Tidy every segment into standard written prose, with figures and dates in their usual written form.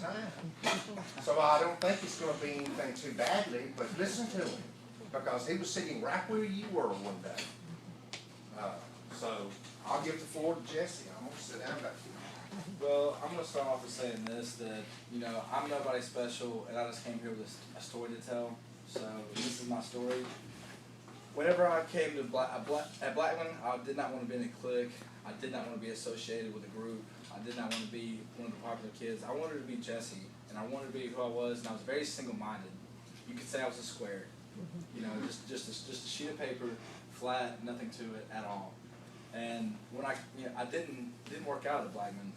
time. So I don't think it's going to be anything too badly, but listen to him, because he was sitting right where you were one day. So I'll give the floor to Jesse. I'm going to sit down back here. Well, I'm going to start off with saying this, that, I'm nobody special, and I just came here with a story to tell. So this is my story. Whenever I came to at Blackman, I did not want to be in a clique. I did not want to be associated with a group. I did not want to be one of the popular kids. I wanted to be Jesse, and I wanted to be who I was, and I was very single-minded. You could say I was a square. Just a sheet of paper, flat, nothing to it at all. And when I didn't work out at Blackman.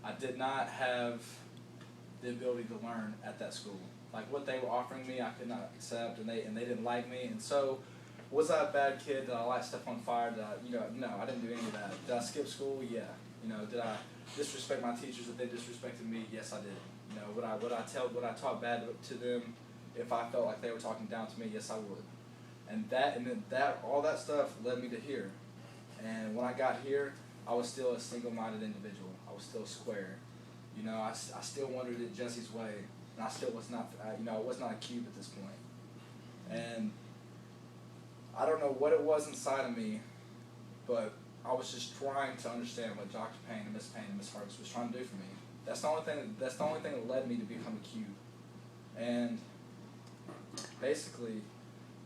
I did not have the ability to learn at that school. Like what they were offering me, I could not accept, and they didn't like me. And so, was I a bad kid? Did I light stuff on fire? No, I didn't do any of that. Did I skip school? Yeah. Did I disrespect my teachers if they disrespected me? Yes, I did. Would I talk bad to them if I felt like they were talking down to me? Yes, I would. And all that stuff led me to here. And when I got here, I was still a single-minded individual. I was still square. I still wanted it Jesse's way, and I still was not. I was not a cube at this point. And I don't know what it was inside of me, but I was just trying to understand what Dr. Payne and Miss Payne and Miss Hargis was trying to do for me. That's the only thing that led me to become a cube. And basically,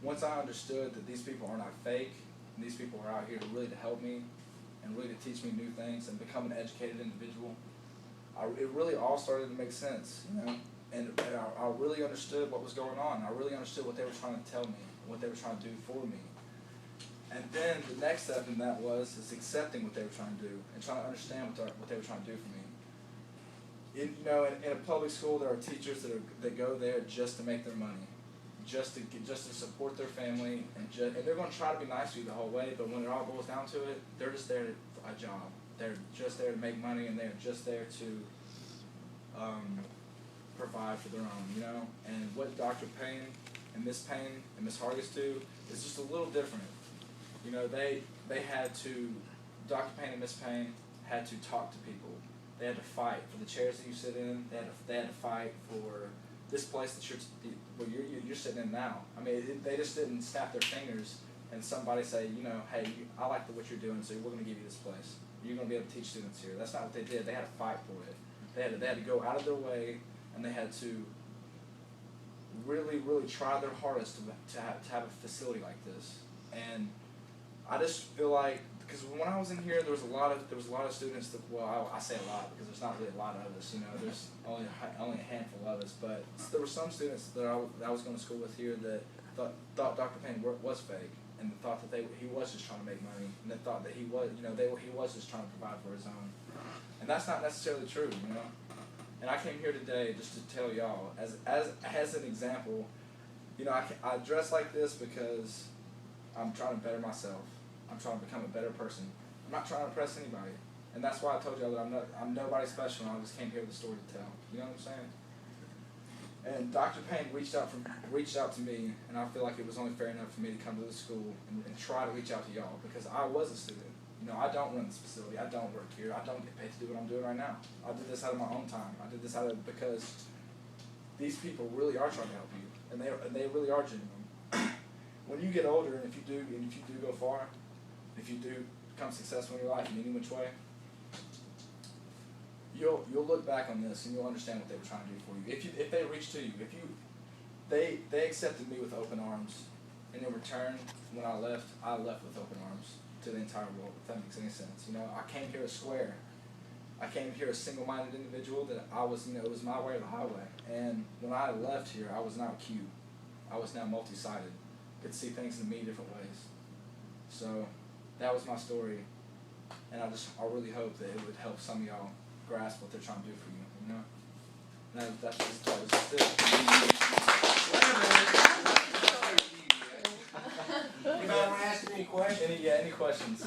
once I understood that these people are not fake, and these people are out here to help me, and really to teach me new things and become an educated individual, it really all started to make sense, And I really understood what was going on. I really understood what they were trying to tell me, what they were trying to do for me. And then the next step in that was accepting what they were trying to do and trying to understand what they were trying to do for me. In a public school, there are teachers that go there just to make their money, just to support their family, and they're going to try to be nice to you the whole way. But when it all boils down to it, they're just there for a job. They're just there to make money, and they're just there to provide for their own. And what Dr. Payne and Miss Payne and Miss Hargis do is just a little different. They had to, Dr. Payne and Miss Payne had to talk to people. They had to fight for the chairs that you sit in. They had to fight for this place that you're sitting in now. I mean, they just didn't snap their fingers and somebody say, hey, I like what you're doing, so we're going to give you this place. You're going to be able to teach students here. That's not what they did. They had to fight for it. They had to go out of their way, and they had to really, really try their hardest to have a facility like this. And I just feel like, because when I was in here, there was a lot of students that, well, I say a lot because there's not really a lot of us, there's only a handful of us, but there were some students that I was going to school with here that thought Dr. Payne was fake, and thought that he was just trying to make money, and they thought that he was, he was just trying to provide for his own, and that's not necessarily true, And I came here today just to tell y'all, as an example, I dress like this because I'm trying to better myself. I'm trying to become a better person. I'm not trying to impress anybody. And that's why I told y'all that I'm nobody special, and I just came here with a story to tell. You know what I'm saying? And Dr. Payne reached out to me, and I feel like it was only fair enough for me to come to the school and try to reach out to y'all, because I was a student. I don't run this facility. I don't work here. I don't get paid to do what I'm doing right now. I did this out of my own time. I did this because these people really are trying to help you, and they really are genuine. When you get older, and if you do go far, if you do become successful in your life in any which way, you'll look back on this and you'll understand what they were trying to do for you. If they reached to you, they accepted me with open arms, and in return, when I left with open arms to the entire world. If that makes any sense, I came here a square. I came here a single-minded individual that I was, it was my way or the highway. And when I left here, I was not a cube. I was now multi-sided. Could see things in many different ways. So that was my story, and I really hope that it would help some of y'all grasp what they're trying to do for you. And that was just it. Anybody want to ask me any questions? Any questions?